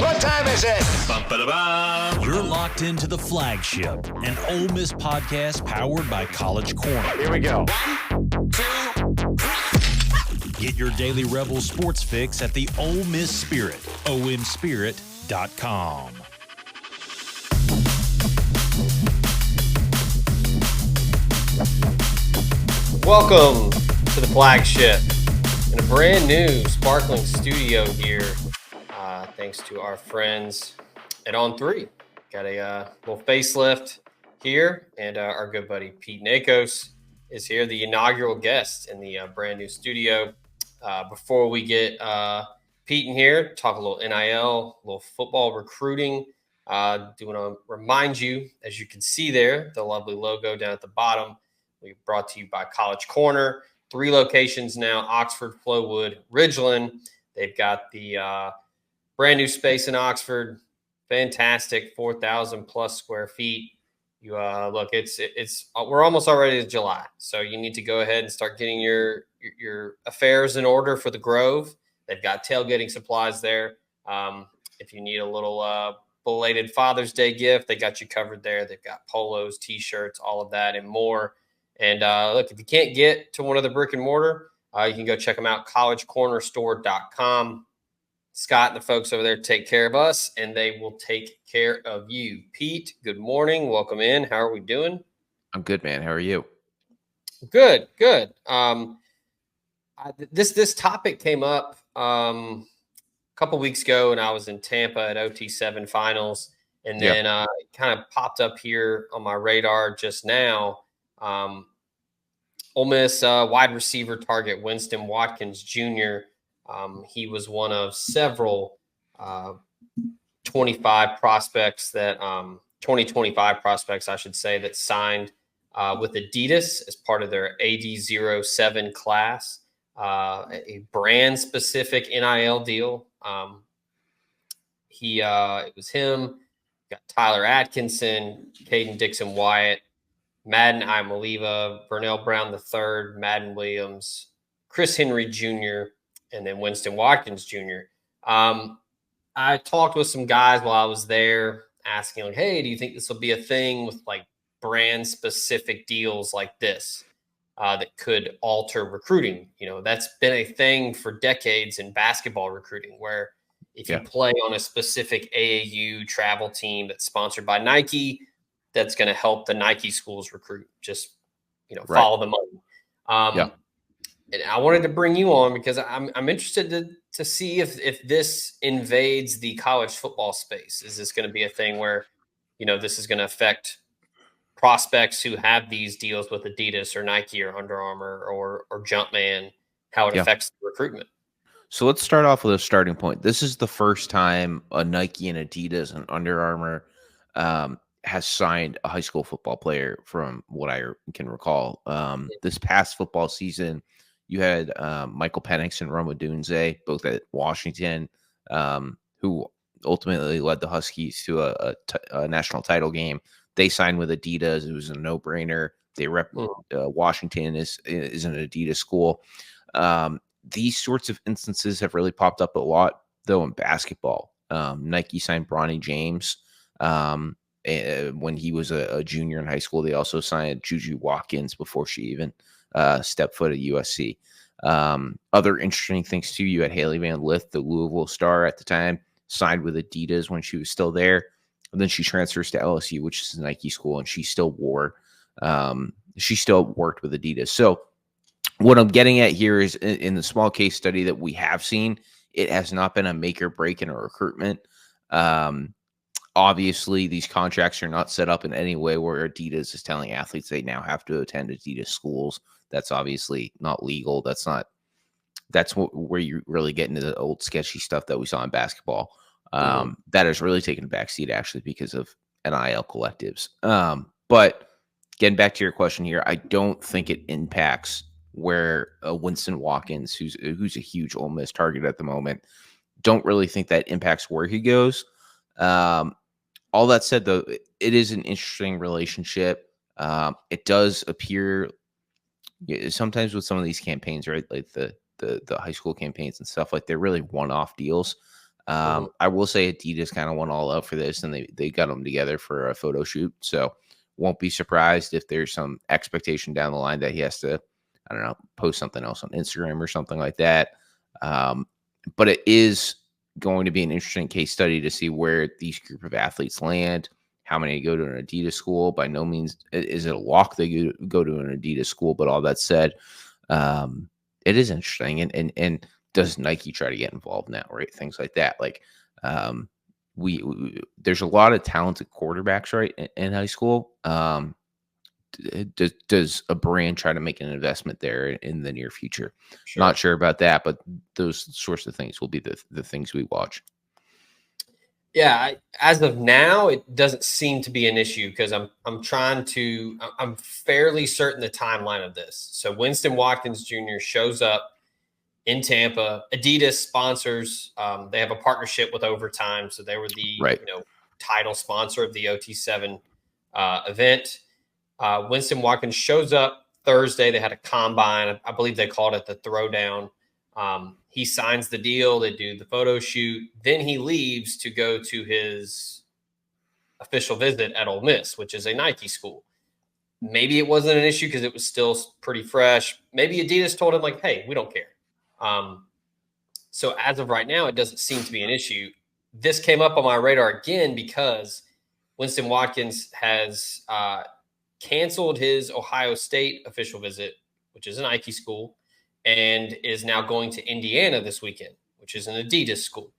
What time is it? Bum-ba-da-bum. You're locked into the Flagship, an Ole Miss podcast powered by College Corner. Here we go. 1, 2, 3. Get your daily Rebel sports fix at the Ole Miss Spirit, omspirit.com. Welcome to the Flagship in a brand new sparkling studio here. Thanks to our friends at On3. Got a little facelift here, and our good buddy Pete Nakos is here, the inaugural guest in the brand new studio. Before we get Pete in here, talk a little NIL, a little football recruiting. Do want to remind you, as you can see there, the lovely logo down at the bottom. We're brought to you by College Corner. 3 locations now: Oxford, Flowood, Ridgeland. They've got the brand new space in Oxford, fantastic, 4,000 plus square feet. You look, it's we're almost already to July, so you need to go ahead and start getting your affairs in order for the Grove. They've got tailgating supplies there. If you need a little belated Father's Day gift, they got you covered there. They've got polos, T-shirts, all of that, and more. And look, if you can't get to one of the brick and mortar, you can go check them out, collegecornerstore.com. Scott and the folks over there take care of us, and they will take care of you. Pete, good morning. Welcome in. How are we doing? I'm good, man. How are you? Good. This topic came up a couple weeks ago, and I was in Tampa at OT7 finals, and then it kind of popped up here on my radar just now. Ole Miss wide receiver target Winston Watkins Jr., he was one of several 2025 prospects, I should say, that signed with Adidas as part of their AD07 class, a brand-specific NIL deal. It was him, got Tyler Atkinson, Caden Dixon-Wyatt, Madden Imaliva, Vernell Brown III, Madden Williams, Chris Henry Jr., and then Winston Watkins Jr. I talked with some guys while I was there asking, like, hey, do you think this will be a thing with like brand specific deals like this that could alter recruiting? You know, that's been a thing for decades in basketball recruiting, where if you play on a specific AAU travel team that's sponsored by Nike, that's going to help the Nike schools recruit. Just, follow the money. And I wanted to bring you on because I'm interested to see if this invades the college football space. Is this going to be a thing where, this is going to affect prospects who have these deals with Adidas or Nike or Under Armour or Jumpman, how it affects the recruitment? So let's start off with a starting point. This is the first time a Nike and Adidas and Under Armour has signed a high school football player from what I can recall. This past football season, you had Michael Penix and Roma Dunze, both at Washington, who ultimately led the Huskies to a national title game. They signed with Adidas. It was a no-brainer. They rep Washington is an Adidas school. These sorts of instances have really popped up a lot, though, in basketball. Nike signed Bronny James when he was a junior in high school. They also signed Juju Watkins before she even stepped foot at USC. Other interesting things too. You had Haley Van Lith, the Louisville star at the time, signed with Adidas when she was still there, and then she transfers to LSU, which is a Nike school, and she still worked with Adidas. So what I'm getting at here is in the small case study that we have seen, it has not been a make or break in a recruitment. Obviously, these contracts are not set up in any way where Adidas is telling athletes they now have to attend Adidas schools. That's obviously not legal. That's where you really get into the old sketchy stuff that we saw in basketball. That has really taken a backseat, actually, because of NIL collectives. But getting back to your question here, I don't think it impacts where Winston Watkins, who's a huge Ole Miss target at the moment, don't really think that impacts where he goes. All that said, though, it is an interesting relationship. It does appear sometimes with some of these campaigns, right, like the high school campaigns and stuff, like they're really one-off deals. I will say Adidas kind of went all out for this, and they got them together for a photo shoot. So won't be surprised if there's some expectation down the line that he has to, I don't know, post something else on Instagram or something like that. But it is going to be an interesting case study to see where these group of athletes land, how many go to an Adidas school. By no means is it a lock they go to an Adidas school, but all that said, it is interesting. And does Nike try to get involved now, right? Things like that. Like, we there's a lot of talented quarterbacks, right, in high school. Does a brand try to make an investment there in the near future? Sure. Not sure about that, but those sorts of things will be the things we watch. Yeah, as of now, it doesn't seem to be an issue because I'm fairly certain the timeline of this. So Winston Watkins Jr. shows up in Tampa. Adidas sponsors. They have a partnership with Overtime, so they were the title sponsor of the OT7 event. Winston Watkins shows up Thursday. They had a combine. I believe they called it the throwdown. He signs the deal. They do the photo shoot. Then he leaves to go to his official visit at Ole Miss, which is a Nike school. Maybe it wasn't an issue because it was still pretty fresh. Maybe Adidas told him, like, hey, we don't care. So as of right now, it doesn't seem to be an issue. This came up on my radar again because Winston Watkins has canceled his Ohio State official visit, which is a Nike school, and is now going to Indiana this weekend, which is an Adidas school.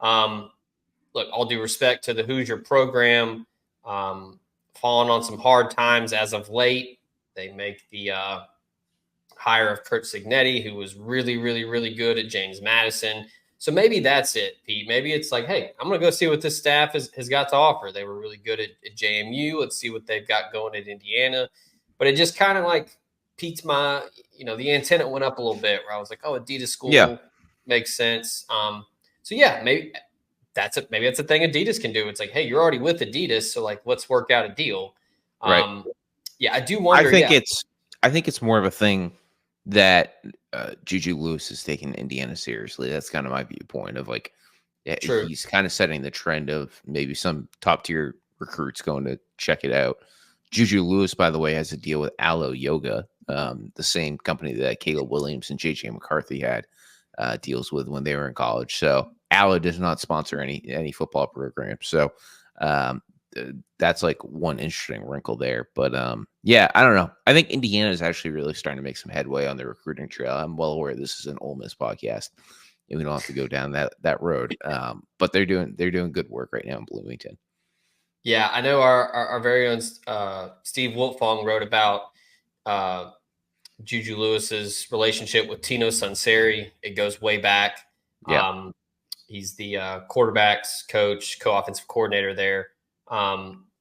Look, all due respect to the Hoosier program, falling on some hard times as of late. They make the hire of Kurt Signetti, who was really, really, really good at James Madison. So maybe that's it, Pete. Maybe it's like, hey, I'm going to go see what this staff has got to offer. They were really good at JMU. Let's see what they've got going at Indiana. But it just kind of like piqued my, the antenna went up a little bit where I was like, oh, Adidas school makes sense. So yeah, maybe that's a thing Adidas can do. It's like, hey, you're already with Adidas, so like, let's work out a deal. Right. Yeah, I do wonder. I think it's more of a thing that Juju Lewis is taking Indiana seriously. That's kind of my viewpoint of like, he's kind of setting the trend of maybe some top tier recruits going to check it out. Juju Lewis, by the way, has a deal with Alo Yoga, the same company that Caleb Williams and JJ McCarthy had deals with when they were in college. So Alo does not sponsor any football program. So that's like one interesting wrinkle there. But yeah, I don't know. I think Indiana is actually really starting to make some headway on the recruiting trail. I'm well aware this is an Ole Miss podcast, and we don't have to go down that road. But they're doing good work right now in Bloomington. Yeah, I know our very own Steve Wiltfong wrote about Juju Lewis's relationship with Tino Sunseri. It goes way back. Yeah. He's the quarterbacks coach, co-offensive coordinator there.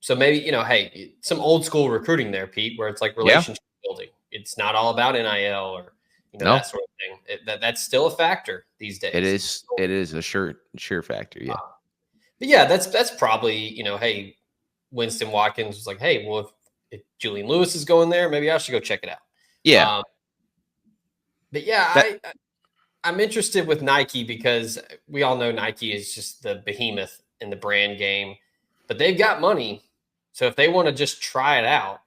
So maybe, hey, some old school recruiting there, Pete, where it's like relationship building. It's not all about NIL or that sort of thing. That's still a factor these days. It is a sure factor. Yeah. But yeah, that's probably, hey, Winston Watkins was like, hey, well, if Julian Lewis is going there, maybe I should go check it out. Yeah. But yeah, I'm interested with Nike because we all know Nike is just the behemoth in the brand game, but they've got money. So if they want to just try it out,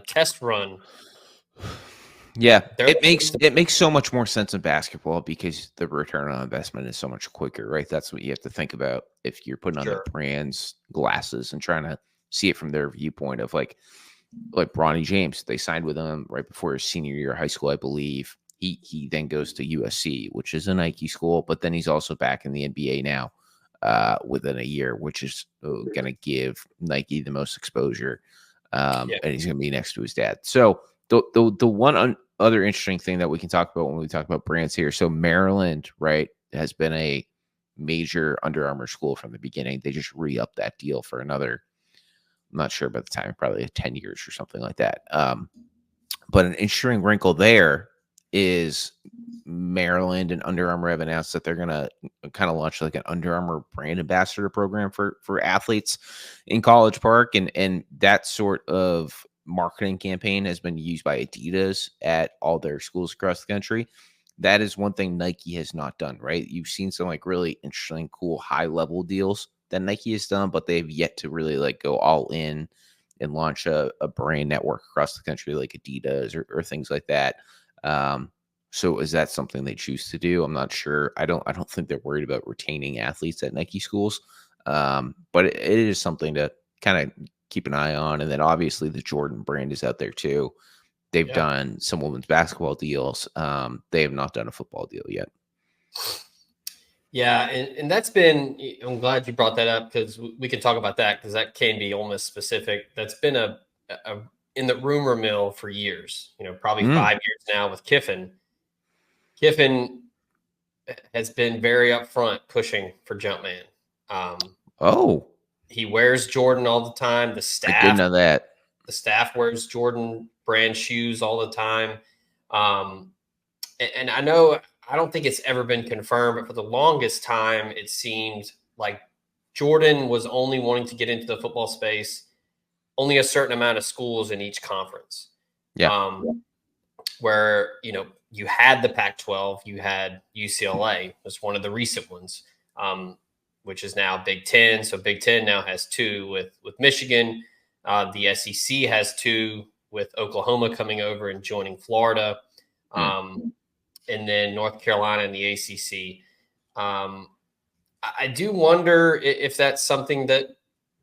test run. Yeah, it makes so much more sense in basketball because the return on investment is so much quicker, right? That's what you have to think about if you're putting on the brand's glasses and trying to see it from their viewpoint of like Bronny James. They signed with him right before his senior year of high school, I believe. He then goes to USC, which is a Nike school, but then he's also back in the NBA now within a year, which is going to give Nike the most exposure. And he's going to be next to his dad. So the one other interesting thing that we can talk about when we talk about brands here. So Maryland, right, has been a major Under Armour school from the beginning. They just re-upped that deal for another, I'm not sure about the time, probably 10 years or something like that. But an interesting wrinkle there is Maryland and Under Armour have announced that they're going to kind of launch like an Under Armour brand ambassador program for athletes in College Park. And that sort of marketing campaign has been used by Adidas at all their schools across the country. that is one thing Nike has not done, right? You've seen some like really interesting, cool, high level deals that Nike has done, but they've yet to really like go all in and launch a brand network across the country like Adidas or things like that. So is that something they choose to do? I'm not sure. I don't think they're worried about retaining athletes at Nike schools. But it is something to kind of keep an eye on. And then obviously the Jordan brand is out there too. They've done some women's basketball deals. They have not done a football deal yet. Yeah, and that's been, I'm glad you brought that up because we can talk about that because that can be almost specific. That's been a in the rumor mill for years, probably 5 years now with Kiffin. Kiffin has been very upfront pushing for Jumpman. He wears Jordan all the time. The staff, I didn't know that. The staff wears Jordan brand shoes all the time. And I know, I don't think it's ever been confirmed, but for the longest time, it seemed like Jordan was only wanting to get into the football space, only a certain amount of schools in each conference. Yeah. Where, you had the Pac-12, you had UCLA was one of the recent ones, which is now Big Ten. So Big Ten now has 2 with Michigan. The SEC has 2 with Oklahoma coming over and joining Florida. And then North Carolina and the ACC. I do wonder if that's something that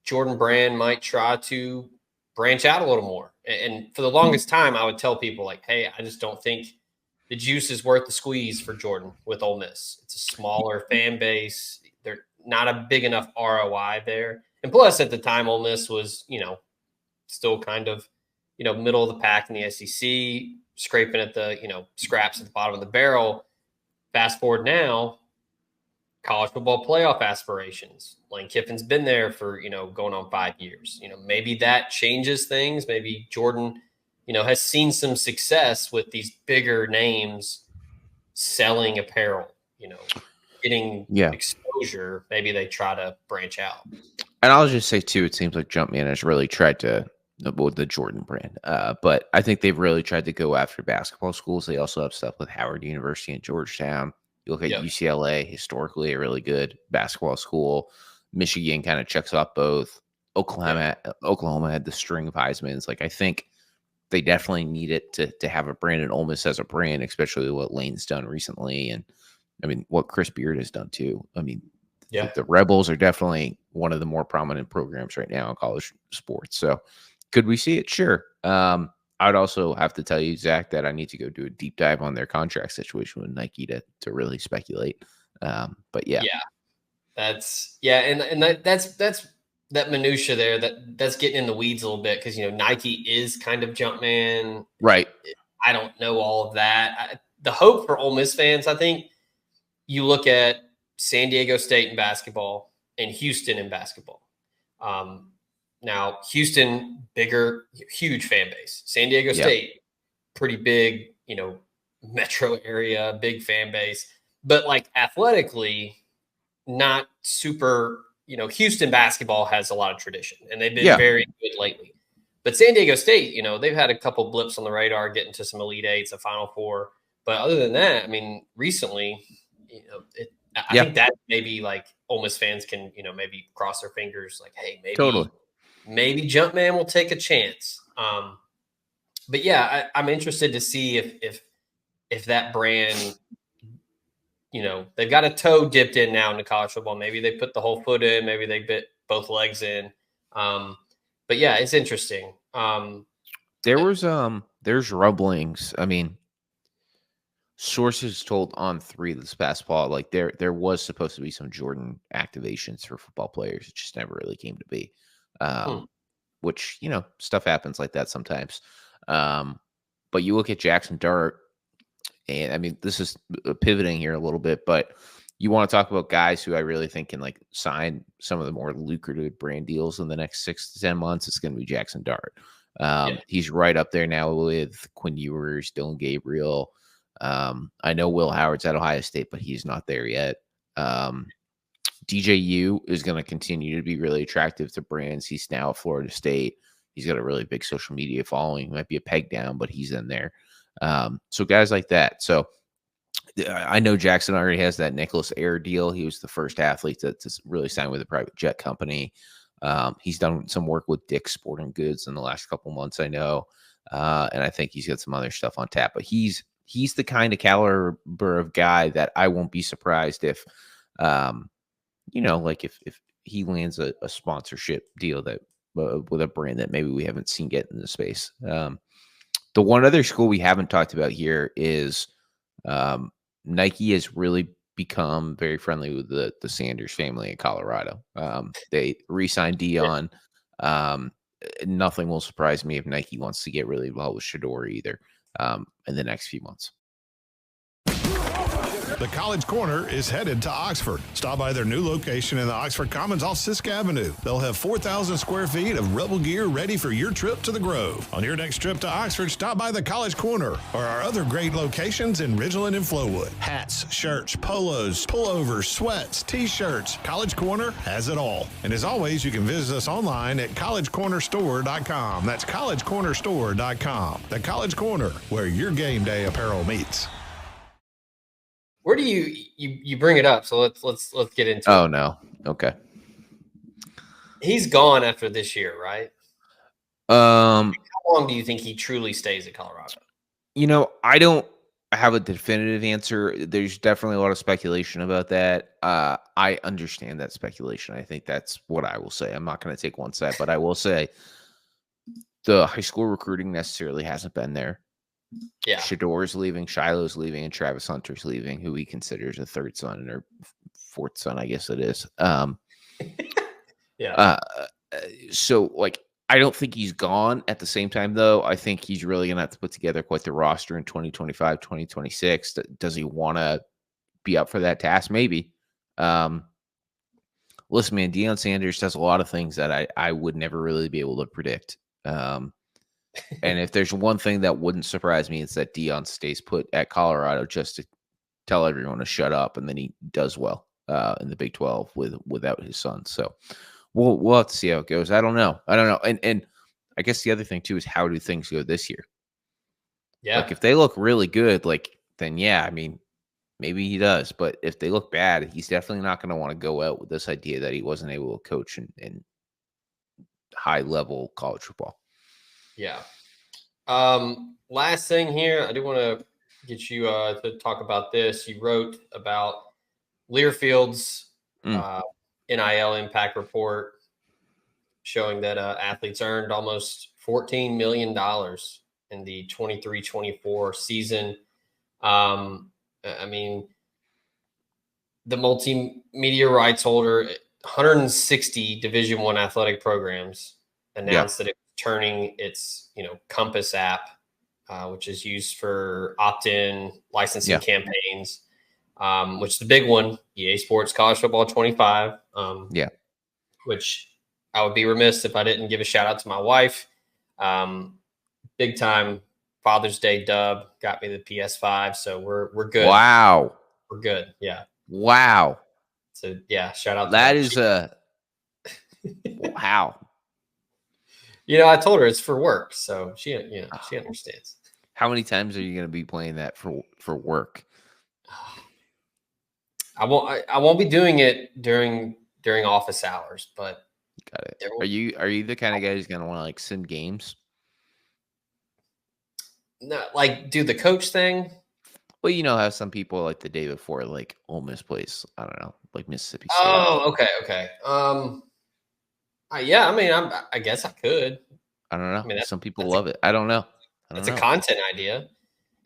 Jordan Brand might try to branch out a little more. And for the longest time, I would tell people like, hey, I just don't think the juice is worth the squeeze for Jordan with Ole Miss. It's a smaller fan base. They're not a big enough ROI there. And plus, at the time, Ole Miss was, still kind of, middle of the pack in the SEC, scraping at the, scraps at the bottom of the barrel. Fast forward now, college football playoff aspirations. Lane Kiffin's been there for, going on 5 years. Maybe that changes things. Maybe Jordan, has seen some success with these bigger names selling apparel, getting exposure. Maybe they try to branch out. And I'll just say too, it seems like Jumpman has really tried to, with the Jordan brand, but I think they've really tried to go after basketball schools. They also have stuff with Howard University and Georgetown. You look at UCLA, historically a really good basketball school. Michigan kind of checks off both. Oklahoma had the string of Heismans. Like, I think they definitely need it to have a brand, and Ole Miss as a brand, especially what Lane's done recently. And I mean, what Chris Beard has done too. I mean, the Rebels are definitely one of the more prominent programs right now in college sports. So could we see it? Sure. I'd also have to tell you, Zach, that I need to go do a deep dive on their contract situation with Nike to really speculate. But yeah. That's that minutia there. That's getting in the weeds a little bit because Nike is kind of Jumpman, right? I don't know all of that. The hope for Ole Miss fans, I think, you look at San Diego State in basketball and Houston in basketball. Now, Houston, huge fan base. San Diego State, pretty big, metro area, big fan base. But like athletically, not super, Houston basketball has a lot of tradition and they've been very good lately. But San Diego State, they've had a couple blips on the radar, getting to some Elite Eights, a Final Four. But other than that, I mean, recently, I think that maybe like Ole Miss fans can, maybe cross their fingers like, hey, maybe Jumpman will take a chance. But yeah, I'm interested to see if that brand, they've got a toe dipped in now into college football. Maybe they put the whole foot in, maybe they bit both legs in. But yeah, it's interesting. There's rumblings. I mean, sources told On3 this past fall, like there was supposed to be some Jordan activations for football players. It just never really came to be. Which, stuff happens like that sometimes. But you look at Jackson Dart, and I mean, this is pivoting here a little bit, but you want to talk about guys who I really think can like sign some of the more lucrative brand deals in the next 6 to 10 months. It's going to be Jackson Dart. He's right up there now with Quinn Ewers, Dylan Gabriel. I know Will Howard's at Ohio State, but he's not there yet. DJU is going to continue to be really attractive to brands. He's now at Florida State. He's got a really big social media following. He might be a peg down, but he's in there. So guys like that. So I know Jackson already has that Nicholas Air deal. He was the first athlete to really sign with a private jet company. He's done some work with Dick's Sporting Goods in the last couple months, I know. And I think he's got some other stuff on tap. But he's the kind of caliber of guy that I won't be surprised if, like if he lands a sponsorship deal that with a brand that maybe we haven't seen get in the space. The one other school we haven't talked about here is Nike has really become very friendly with the Sanders family in Colorado. They re-signed Dion. Nothing will surprise me if Nike wants to get really well with Shador either in the next few months. The College Corner is headed to Oxford. Stop by their new location in the Oxford Commons off Sisk Avenue. They'll have 4,000 square feet of Rebel gear ready for your trip to the Grove. On your next trip to Oxford, stop by the College Corner or our other great locations in Ridgeland and Flowood. Hats, shirts, polos, pullovers, sweats, t-shirts. College Corner has it all. And as always, you can visit us online at collegecornerstore.com. That's collegecornerstore.com. The College Corner, where your game day apparel meets. Where do you bring it up? So let's get into it. Oh no. Okay. He's gone after this year, right? How long do you think he truly stays at Colorado? I don't have a definitive answer. There's definitely a lot of speculation about that. I understand that speculation. I think that's what I will say. I'm not going to take one side, but I will say the high school recruiting necessarily hasn't been there. Yeah. Shador's leaving, Shiloh's leaving, and Travis Hunter's leaving, who he considers a third son or fourth son, I guess it is. Yeah. So, I don't think he's gone. At the same time, though, I think he's really going to have to put together quite the roster in 2025, 2026. Does he want to be up for that task? Maybe. Listen, man, Deion Sanders does a lot of things that I would never really be able to predict. And if there's one thing that wouldn't surprise me, it's that Deion stays put at Colorado just to tell everyone to shut up, and then he does well in the Big 12 without his son. So we'll have to see how it goes. I don't know. And I guess the other thing too is how do things go this year? Yeah. If they look really good, then yeah, I mean, maybe he does. But if they look bad, he's definitely not going to want to go out with this idea that he wasn't able to coach in high level college football. Yeah. Last thing here, I do want to get you to talk about this. You wrote about Learfield's NIL impact report showing that athletes earned almost $14 million in the 23-24 season. I mean, the multimedia rights holder, 160 Division I athletic programs announced that it turning its Compass app, which is used for opt-in licensing campaigns, which is the big one, EA Sports College Football 25. Which I would be remiss if I didn't give a shout out to my wife. Big time Father's Day dub, got me the PS5, so we're good. Wow, we're good. Yeah. Wow. So yeah, shout out. That is wow. I told her it's for work, so she understands. How many times are you going to be playing that for work? I won't be doing it during office hours, but got it. Are you the kind of guy who's going to want to sim games? No, do the coach thing. Well, how some people the day before, Ole Miss plays, I don't know, Mississippi State. Oh, okay. Yeah, I mean, I guess I could. I don't know. Some people love it. I don't know. It's a content idea.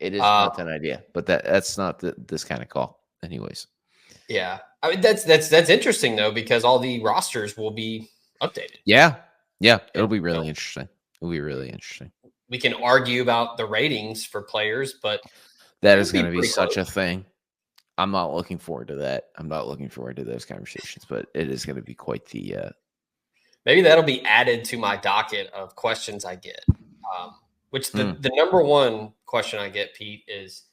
It is a content idea, but that's not this kind of call, anyways. Yeah, I mean that's interesting though, because all the rosters will be updated. Yeah, it'll be really interesting. It'll be really interesting. We can argue about the ratings for players, but that is going to be such a thing. I'm not looking forward to that. I'm not looking forward to those conversations, but it is going to be quite the. Maybe that'll be added to my docket of questions I get. Which the number one question I get, Pete, is,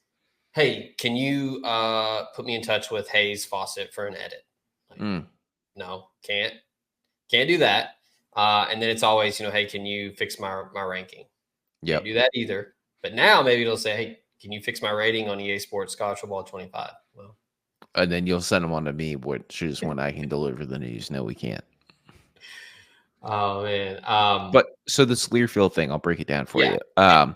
"Hey, can you put me in touch with Hayes Fawcett for an edit?" No, can't do that. And then it's always, hey, can you fix my ranking? Yeah, do that either. But now maybe it'll say, "Hey, can you fix my rating on EA Sports College Football 25? Well, And then you'll send them on to me, which is when I can deliver the news. No, we can't. oh man. But so this Learfield thing, I'll break it down for Yeah. you.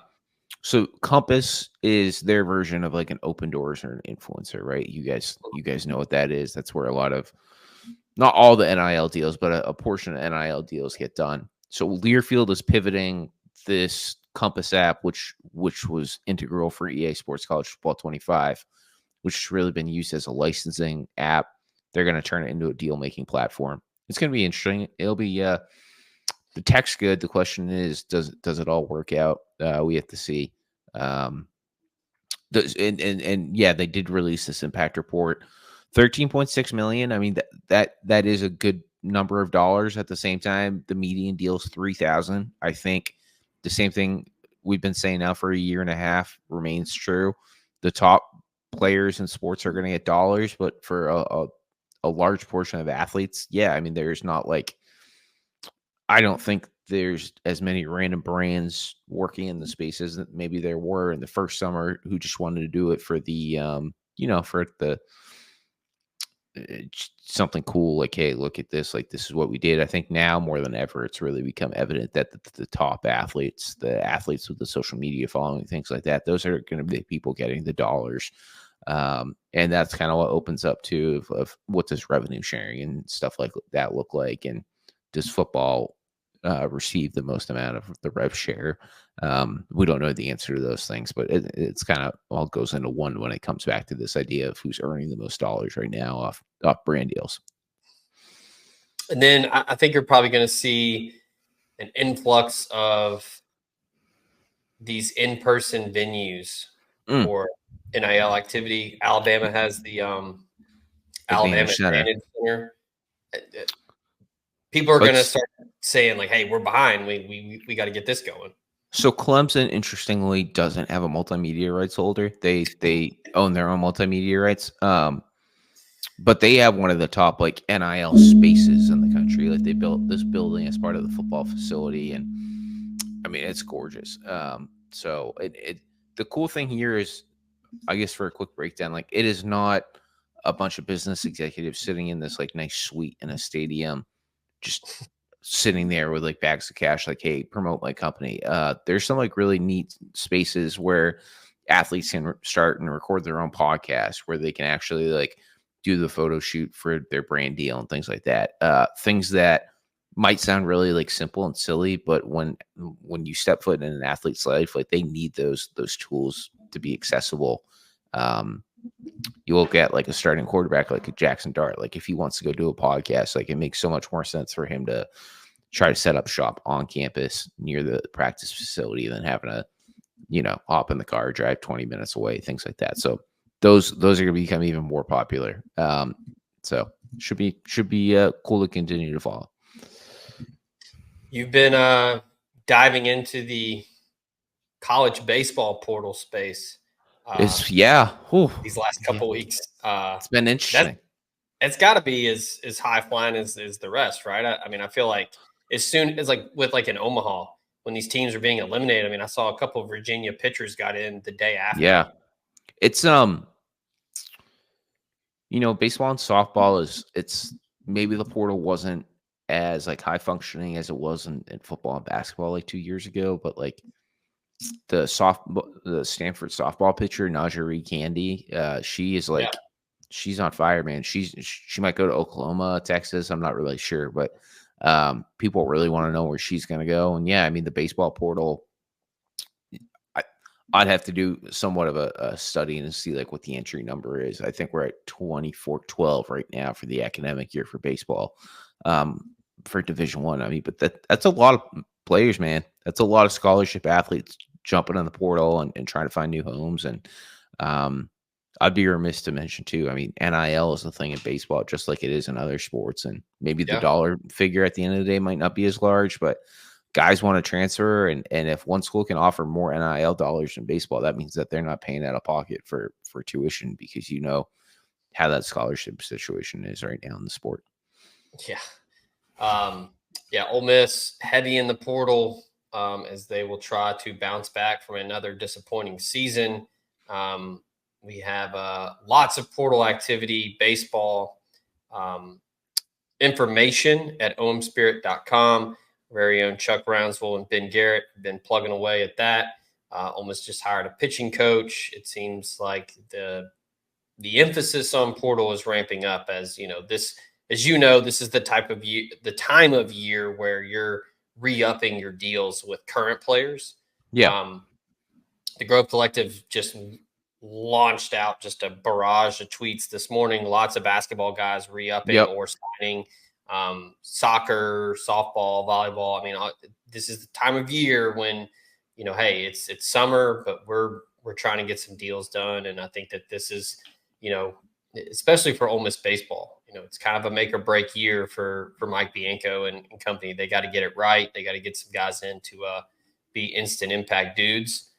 So Compass is their version of like an Open Doors or an influencer, right? You guys know what that is. That's where a lot of, not all the NIL deals, but a portion of NIL deals get done. So Learfield is pivoting this Compass app, which was integral for EA Sports College Football 25, which has really been used as a licensing app. They're going to turn it into a deal-making platform. It's going to be interesting. It'll be the tech's good. The question is, does it all work out? We have to see. And yeah, they did release this impact report. 13.6 million. I mean, that is a good number of dollars. At the same time, the median deal's 3,000. I think the same thing we've been saying now for a year and a half remains true. The top players in sports are going to get dollars, but for a large portion of athletes, yeah, I mean, there's not like, I don't think there's as many random brands working in the spaces that maybe there were in the first summer who just wanted to do it for the, for the something cool. Like, hey, look at this. Like, this is what we did. I think now more than ever, it's really become evident that the top athletes, the athletes with the social media following, things like that, those are going to be the people getting the dollars. And that's kind of what opens up to of what does revenue sharing and stuff like that look like, and does football receive the most amount of the rev share? We don't know the answer to those things, but it's kind of all goes into one when it comes back to this idea of who's earning the most dollars right now off brand deals. And then I think you're probably going to see an influx of these in-person venues for NIL activity. Alabama has the Alabama Advantage Center. People are going to start saying like, "Hey, we're behind. We got to get this going." So Clemson, interestingly, doesn't have a multimedia rights holder. They own their own multimedia rights, but they have one of the top like NIL spaces in the country. Like they built this building as part of the football facility, and I mean it's gorgeous. So the cool thing here is, I guess for a quick breakdown, like it is not a bunch of business executives sitting in this like nice suite in a stadium, just sitting there with like bags of cash, like, hey, promote my company. There's some like really neat spaces where athletes can start and record their own podcast, where they can actually like do the photo shoot for their brand deal and things like that. Things that might sound really like simple and silly, but when you step foot in an athlete's life, like they need those tools to be accessible. You look at like a starting quarterback like a Jackson Dart, like if he wants to go do a podcast, like it makes so much more sense for him to try to set up shop on campus near the practice facility than having to, hop in the car, drive 20 minutes away, things like that. So those are going to become even more popular. So should be cool to continue to follow. You've been diving into the college baseball portal space. These last couple weeks. It's been interesting. It's got to be as high flying as the rest, right? I mean, I feel like as soon as like with like in Omaha, when these teams are being eliminated, I mean, I saw a couple of Virginia pitchers got in the day after. Yeah. It's baseball and softball it's maybe the portal wasn't as like high functioning as it was in football and basketball like 2 years ago, but like the Stanford softball pitcher Najee Candy, she is like she's on fire, man. She might go to Oklahoma, Texas. I'm not really sure, but people really want to know where she's going to go. And yeah, I mean the baseball portal, I'd have to do somewhat of a study and see like what the entry number is. I think we're at 2412 right now for the academic year for baseball, for Division I. I mean, but that's a lot of players, man. That's a lot of scholarship athletes jumping on the portal and trying to find new homes. And I'd be remiss to mention too, I mean, NIL is a thing in baseball, just like it is in other sports. And maybe the dollar figure at the end of the day might not be as large, but guys want to transfer. And if one school can offer more NIL dollars in baseball, that means that they're not paying out of pocket for tuition, because how that scholarship situation is right now in the sport. Yeah. Ole Miss heavy in the portal as they will try to bounce back from another disappointing season. We have lots of portal activity, baseball information at omspirit.com. Very own Chuck Brownsville and Ben Garrett have been plugging away at that. Ole Miss just hired a pitching coach. It seems like the emphasis on portal is ramping up this is the time of year where you're re-upping your deals with current players. Yeah. The Grove Collective just launched out just a barrage of tweets this morning. Lots of basketball guys re-upping or signing. Soccer, softball, volleyball. I mean, this is the time of year when, hey, it's summer, but we're trying to get some deals done. And I think that this is, especially for Ole Miss baseball, it's kind of a make or break year for Mike Bianco and company. They got to get it right. They got to get some guys in to be instant impact dudes.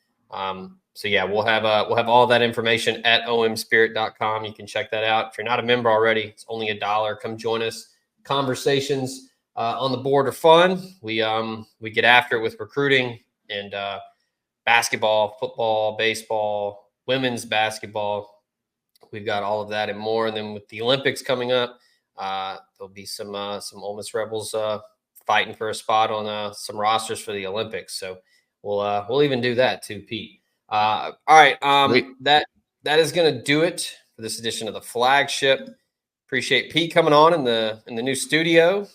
So yeah, we'll have all that information at omspirit.com. You can check that out. If you're not a member already, it's only $1. Come join us. Conversations on the board are fun. We get after it with recruiting and basketball, football, baseball, women's basketball. We've got all of that and more. And then with the Olympics coming up, there'll be some Ole Miss Rebels fighting for a spot on some rosters for the Olympics. So we'll even do that too, Pete. All right. That is going to do it for this edition of the Flagship. Appreciate Pete coming on in the new studio.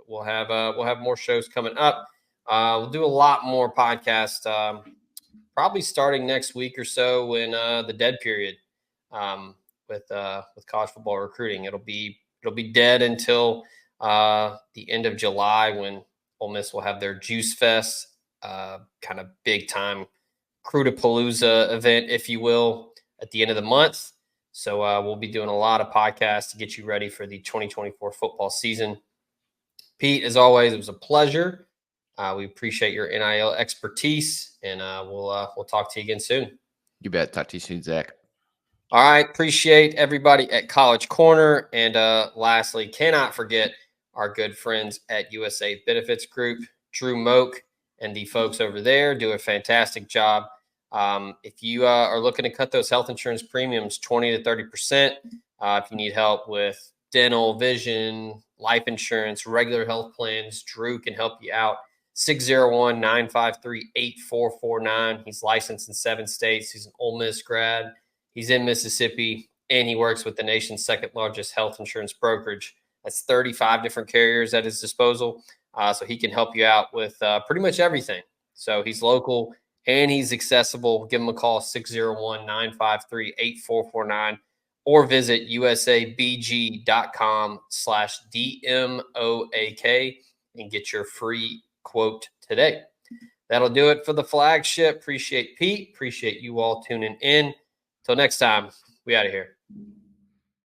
We'll have more shows coming up. We'll do a lot more podcasts, probably starting next week or so in the dead period with college football recruiting. It'll be dead until the end of July when Ole Miss will have their Juice Fest, kind of big time Crudapalooza event, if you will, at the end of the month. So we'll be doing a lot of podcasts to get you ready for the 2024 football season. Pete, as always, it was a pleasure. We appreciate your NIL expertise, and we'll talk to you again soon. You bet. Talk to you soon, Zach. All right. Appreciate everybody at College Corner. And lastly, cannot forget our good friends at USA Benefits Group. Drew Moak and the folks over there do a fantastic job. If you are looking to cut those health insurance premiums 20 to 30%, if you need help with dental, vision, life insurance, regular health plans, Drew can help you out. 601-953-8449. He's licensed in 7 states. He's an Ole Miss grad. He's in Mississippi, and he works with the nation's second largest health insurance brokerage. That's 35 different carriers at his disposal. So he can help you out with pretty much everything. So he's local and he's accessible. Give him a call, 601-953-8449, or visit usabg.com/DMOAK and get your free quote today. That'll do it for the Flagship. Appreciate Pete. Appreciate you all tuning in. Till next time, we out of here.